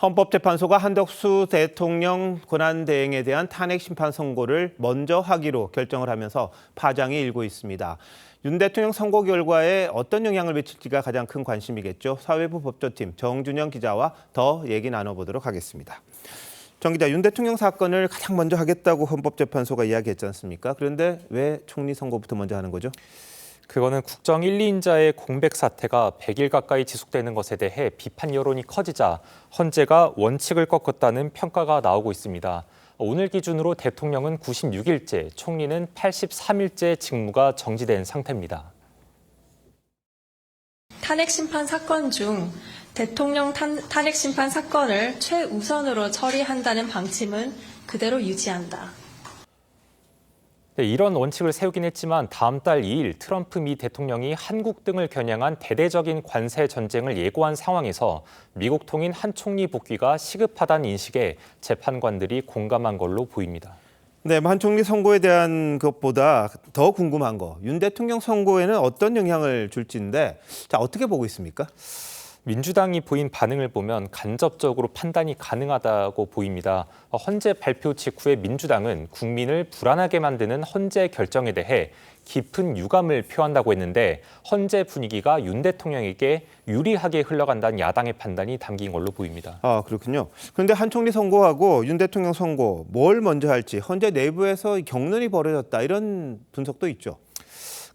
헌법재판소가 한덕수 대통령 권한대행에 대한 탄핵 심판 선고를 먼저 하기로 결정을 하면서 파장이 일고 있습니다. 윤 대통령 선고 결과에 어떤 영향을 미칠지가 가장 큰 관심이겠죠. 사회부 법조팀 정준영 기자와 더 얘기 나눠보도록 하겠습니다. 정 기자, 윤 대통령 사건을 가장 먼저 하겠다고 헌법재판소가 이야기했지 않습니까? 그런데 왜 총리 선고부터 먼저 하는 거죠? 그거는 국정 1, 2인자의 공백 사태가 100일 가까이 지속되는 것에 대해 비판 여론이 커지자 헌재가 원칙을 꺾었다는 평가가 나오고 있습니다. 오늘 기준으로 대통령은 96일째, 총리는 83일째 직무가 정지된 상태입니다. 탄핵 심판 사건 중 대통령 탄핵 심판 사건을 최우선으로 처리한다는 방침은 그대로 유지한다. 네, 이런 원칙을 세우긴 했지만 다음 달 2일 트럼프 미 대통령이 한국 등을 겨냥한 대대적인 관세 전쟁을 예고한 상황에서 미국 통인 한 총리 복귀가 시급하다는 인식에 재판관들이 공감한 걸로 보입니다. 네, 한 총리 선고에 대한 것보다 더 궁금한 거, 윤 대통령 선고에는 어떤 영향을 줄지인데, 자, 어떻게 보고 있습니까? 민주당이 보인 반응을 보면 간접적으로 판단이 가능하다고 보입니다. 헌재 발표 직후에 민주당은 국민을 불안하게 만드는 헌재 결정에 대해 깊은 유감을 표한다고 했는데 헌재 분위기가 윤 대통령에게 유리하게 흘러간다는 야당의 판단이 담긴 걸로 보입니다. 아, 그렇군요. 그런데 한 총리 선고하고 윤 대통령 선고 뭘 먼저 할지 헌재 내부에서 격론이 벌어졌다 이런 분석도 있죠.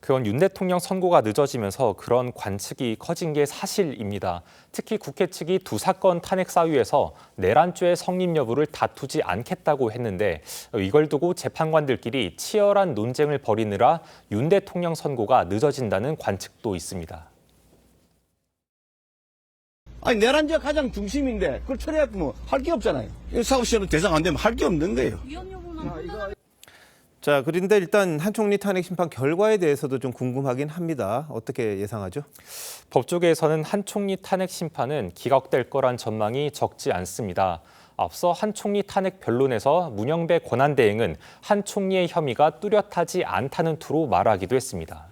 그건 윤 대통령 선고가 늦어지면서 그런 관측이 커진 게 사실입니다. 특히 국회 측이 두 사건 탄핵 사유에서 내란죄의 성립 여부를 다투지 않겠다고 했는데 이걸 두고 재판관들끼리 치열한 논쟁을 벌이느라 윤 대통령 선고가 늦어진다는 관측도 있습니다. 아니 내란죄가 가장 중심인데 그걸 처리했으면 할 게 없잖아요. 사법시험은 대상 안 되면 할 게 없는 거예요. 자, 그런데 일단 한 총리 탄핵 심판 결과에 대해서도 좀 궁금하긴 합니다. 어떻게 예상하죠? 법조계에서는 한 총리 탄핵 심판은 기각될 거란 전망이 적지 않습니다. 앞서 한 총리 탄핵 변론에서 문영배 권한대행은 한 총리의 혐의가 뚜렷하지 않다는 투로 말하기도 했습니다.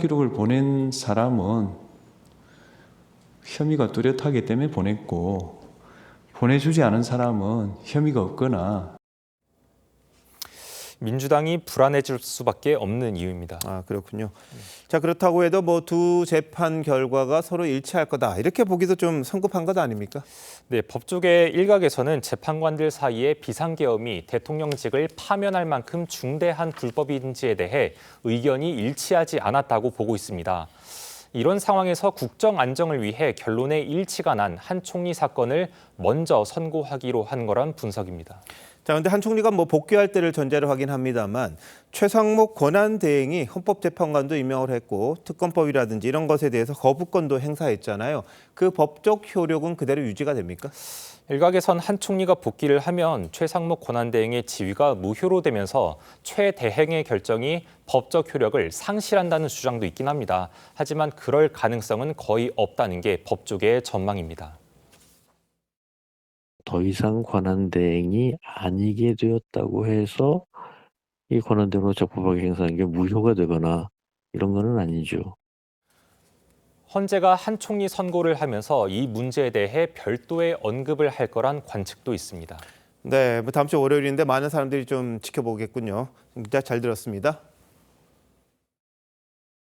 기록을 보낸 사람은 혐의가 뚜렷하기 때문에 보냈고 보내주지 않은 사람은 혐의가 없거나 민주당이 불안해질 수밖에 없는 이유입니다. 아, 그렇군요. 자, 그렇다고 해도 뭐 두 재판 결과가 서로 일치할 거다 이렇게 보기도 좀 성급한 것 아닙니까? 네, 법조계 일각에서는 재판관들 사이에 비상계엄이 대통령직을 파면할 만큼 중대한 불법인지에 대해 의견이 일치하지 않았다고 보고 있습니다. 이런 상황에서 국정 안정을 위해 결론에 일치가 난 한 총리 사건을 먼저 선고하기로 한 거란 분석입니다. 자, 그런데 한 총리가 뭐 복귀할 때를 전제로 하긴 합니다만 최상목 권한대행이 헌법재판관도 임명을 했고 특검법이라든지 이런 것에 대해서 거부권도 행사했잖아요. 그 법적 효력은 그대로 유지가 됩니까? 일각에선 한 총리가 복귀를 하면 최상목 권한대행의 지위가 무효로 되면서 최대행의 결정이 법적 효력을 상실한다는 주장도 있긴 합니다. 하지만 그럴 가능성은 거의 없다는 게 법조계의 전망입니다. 더 이상 권한대행이 아니게 되었다고 해서 이 권한대행으로 적법하게 행사하는 게 무효가 되거나 이런 거는 아니죠. 헌재가 한 총리 선고를 하면서 이 문제에 대해 별도의 언급을 할 거란 관측도 있습니다. 네, 뭐 다음 주 월요일인데 많은 사람들이 좀 지켜보겠군요. 기자 잘 들었습니다.